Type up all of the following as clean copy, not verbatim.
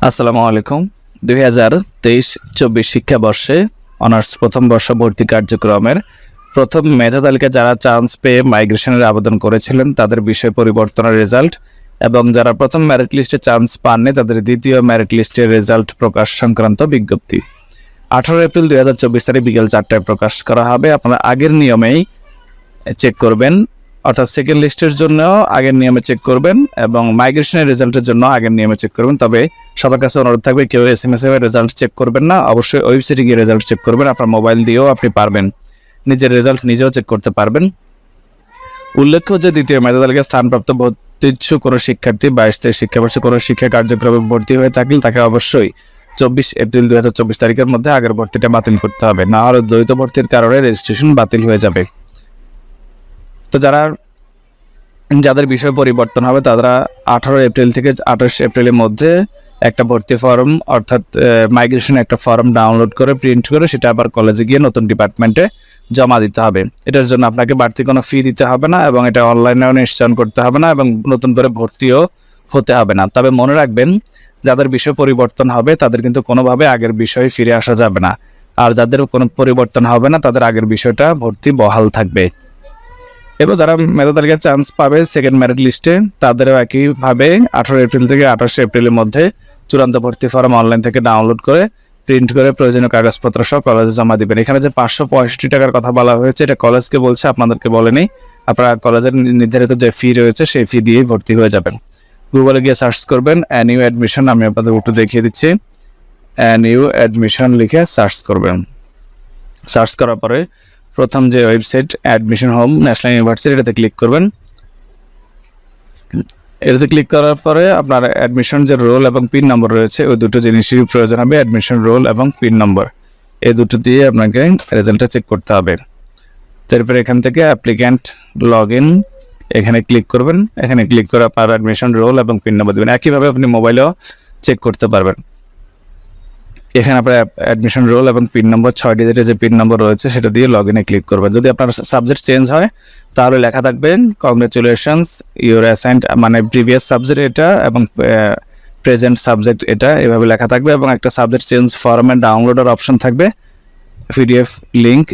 আসসালামু আলাইকুম। 2023-24 শিক্ষাবর্ষে অনার্স প্রথম বর্ষ ভর্তি কার্যক্রমের প্রথম মেধা তালিকায় যারা চান্স পেয়ে মাইগ্রেশনের আবেদন করেছিলেন তাদের বিষয় পরিবর্তনের রেজাল্ট এবং যারা প্রথম মেরিট লিস্টে চান্স পাননি তাদের দ্বিতীয় মেরিট লিস্টের রেজাল্ট প্রকাশ সংক্রান্ত বিজ্ঞপ্তি 18 এপ্রিল 2024 তারিখ বিকেল 4টায় প্রকাশ করা হবে। আপনারা আগের নিয়মেই চেক করবেন, অর্থাৎ সেকেন্ড লিস্টের জন্য আগের নিয়মে চেক করবেন এবং মাইগ্রেশনের রেজাল্টের জন্য আগের নিয়মে চেক করবেন। তবে সবার কাছে অনুরোধ থাকবে কেউ SMS এর রেজাল্ট চেক করবেন না, অবশ্যই ওয়েবসাইটে গিয়ে রেজাল্ট চেক করবেন। আপনার মোবাইল দিয়েও আপনি পারবেন, নিজের রেজাল্ট নিজেও চেক করতে পারবেন। উল্লেখ্য যে দ্বিতীয় মেধা তালিকায় স্থানপ্রাপ্ত ভর্তিচ্ছু কোনো শিক্ষার্থী 22-23 শিক্ষাবর্ষে কোনো শিক্ষা কার্যক্রমে ভর্তি হয়ে থাকলে তাকে অবশ্যই 24 এপ্রিল 2024 তারিখের মধ্যে আগের ভর্তিটা বাতিল করতে হবে, না হলে দ্বৈত ভর্তির কারণে রেজিস্ট্রেশন বাতিল হয়ে যাবে। তো যাদের বিষয় পরিবর্তন হবে তারা 18 এপ্রিল থেকে 28 এপ্রিলের মধ্যে একটা ভর্তি ফর্ম অর্থাৎ মাইগ্রেশন একটা ফর্ম ডাউনলোড করে প্রিন্ট করে সেটা আবার কলেজে গিয়ে নতুন ডিপার্টমেন্টে জমা দিতে হবে। এটার জন্য আপনাকে বাড়তি কোনো ফি দিতে হবে না এবং এটা অনলাইনেও নিশ্চয়ন করতে হবে না এবং নতুন করে ভর্তিও হতে হবে না। তবে মনে রাখবেন, যাদের বিষয় পরিবর্তন হবে তাদের কিন্তু কোনোভাবে আগের বিষয়ে ফিরে আসা যাবে না, আর যাদের কোনো পরিবর্তন হবে না তাদের আগের বিষয়টা ভর্তি বহাল থাকবে। এবার যারা মেধা তালিকায় চান্স পাবে সেকেন্ড মেরিট লিস্টে তাদেরও একইভাবে 18 এপ্রিল থেকে 28 এপ্রিলের মধ্যে চূড়ান্ত ভর্তি ফর্ম অনলাইন থেকে ডাউনলোড করে প্রিন্ট করে প্রয়োজনীয় কাগজপত্র সহ কলেজে জমা দিবেন। এখানে যে 565 টাকার কথা বলা হয়েছে এটা কলেজকে বলছে, আপনাদেরকে বলেনি। আপনারা কলেজের নির্ধারিত যে ফি রয়েছে সেই ফি দিয়েই ভর্তি হয়ে যাবেন। গুগলে গিয়ে সার্চ করবেন নিউ অ্যাডমিশন, আমি আপনাদের একটু দেখিয়ে দিচ্ছি। নিউ অ্যাডমিশন লিখে সার্চ করবেন। সার্চ করার পরে প্রথম যে website admission home national university, এটাতে ক্লিক করবেন। এটাতে ক্লিক করার পরে আপনার অ্যাডমিশন যে রোল এবং পিন নম্বর রয়েছে ওই দুটো জিনিসেরই প্রয়োজন হবে, অ্যাডমিশন রোল এবং পিন নম্বর, এই দুটো দিয়ে আপনাকে রেজাল্টটা চেক করতে হবে। তারপরে এখান থেকে অ্যাপ্লিক্যান্ট লগ ইন এখানে ক্লিক করবেন। এখানে ক্লিক করে আপনার অ্যাডমিশন রোল এবং পিন নম্বর দেবেন। একইভাবে আপনি মোবাইলেও চেক করতে পারবেন। এখানে আপনার অ্যাডমিশন রোল এবং পিন নম্বর 6 ডিজিটের যে পিন নম্বর রয়েছে সেটা দিয়ে লগ ইনে ক্লিক করবেন। যদি আপনার সাবজেক্ট চেঞ্জ হয় তাহলে লেখা থাকবে কংগ্রেচুলেশনস ইউর অ্যাসাইন্ড, মানে প্রিভিয়াস সাবজেক্ট এটা এবং প্রেজেন্ট সাবজেক্ট এটা, এভাবে লেখা থাকবে এবং একটা সাবজেক্ট চেঞ্জ ফরম্যাট ডাউনলোডের অপশন থাকবে, PDF লিঙ্ক,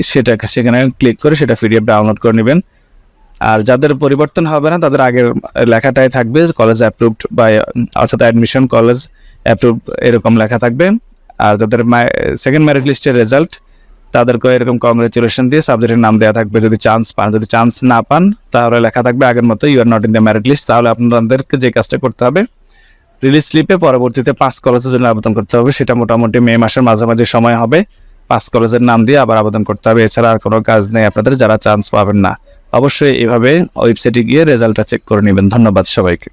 সেখানে ক্লিক করে সেটা PDF ডাউনলোড করে নেবেন। আর যাদের পরিবর্তন হবে না তাদের আগের লেখাটাই থাকবে, কলেজ অ্যাপ্রুভড বা অর্থাৎ অ্যাডমিশন কলেজ অ্যাপ্রুভড এরকম লেখা থাকবে। আর যাদের সেকেন্ড মেরিট লিস্টের রেজাল্ট তাদেরকে এরকম কংগ্রেচুলেশন দিয়ে সাবজেক্টের নাম দেওয়া থাকবে যদি চান্স পান। যদি চান্স না পান তাহলে লেখা থাকবে আগের মতো you are not in the merit list. তাহলে আপনাদেরকে যে কাজটা করতে হবে, রিলিজ স্লিপে পরবর্তীতে 5 কলেজের জন্য আবেদন করতে হবে। সেটা মোটামুটি মে মাসের মাঝামাঝি সময় হবে। 5 কলেজের নাম দিয়ে আবার আবেদন করতে হবে। এছাড়া আর কোনো কাজ নেই আপনাদের যারা চান্স পাবেন না। অবশ্যই এভাবে ওয়েবসাইটে গিয়ে রেজাল্টটা চেক করে নেবেন। ধন্যবাদ সবাইকে।